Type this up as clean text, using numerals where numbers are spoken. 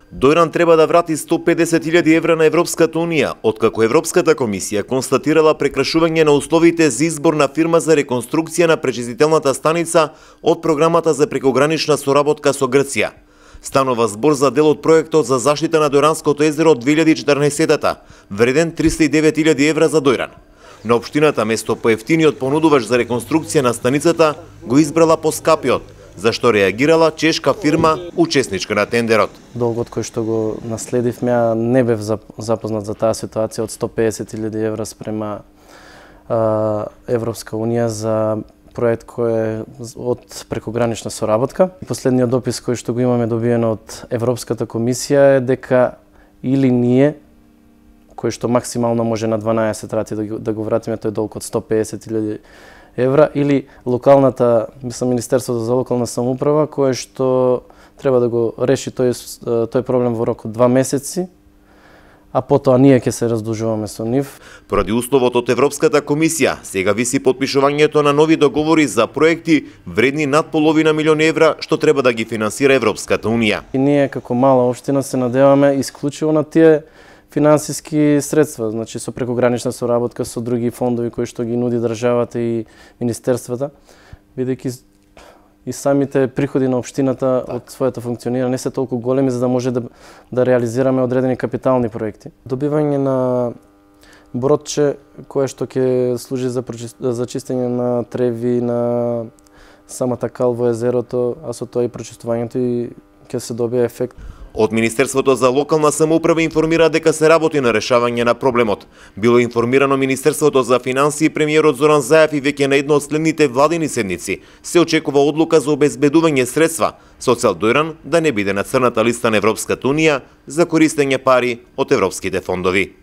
Дојран треба да врати 150.000 евра на Европската Унија, откако Европската комисија констатирала прекрашување на условите за избор на фирма за реконструкција на пречистителната станица од програмата за прекогранична соработка со Грција. Станува збор за дел од проектот за заштита на Дојранското езеро од 2014-та, вреден 309.000 евра за Дојран. На општината место поевтиниот понудувач за реконструкција на станицата го избрала поскапиот, зашто реагирала чешка фирма учесничка на тендерот. Долгот кој што го наследивме, не бев запознат за таа ситуација од 150.000 евра спрема Европска Унија за проект кој е од прекогранична соработка. Последниот допис кој што го имаме добиено од Европската комисија е дека или ние, кој што максимално може на 12 рати да го вратиме тој долг од 150.000 евра, или локалната, мислам, Министерството за локална самоуправа, кое што треба да го реши тој проблем во рок од 2 месеци, а потоа ние ќе се раздужуваме со нив. Поради условот од Европската комисија, сега виси потпишувањето на нови договори за проекти вредни над половина милион евра, што треба да ги финансира Европската Унија. И ние како мала општина се надеваме исклучиво на тие финансиски средства, значи со прекогранична соработка со други фондови кои што ги нуди државата и министерствата, бидејќи и самите приходи на општината од своето функционирање не се толку големи за да може да реализираме одредени капитални проекти. Добивање на бродче кое што ќе служи за чистење на треви на самата кал во езерото, а со тоа и прочистувањето и ќе се добие ефект. Од Министерството за локална самоуправа информира дека се работи на решавање на проблемот. Било информирано Министерството за финансии и премиерот Зоран Заев и веќе на едно од следните владини седници се очекува одлука за обезбедување средства со цел Дојран да не биде на црната листа на Европската Унија за користење пари од европските фондови.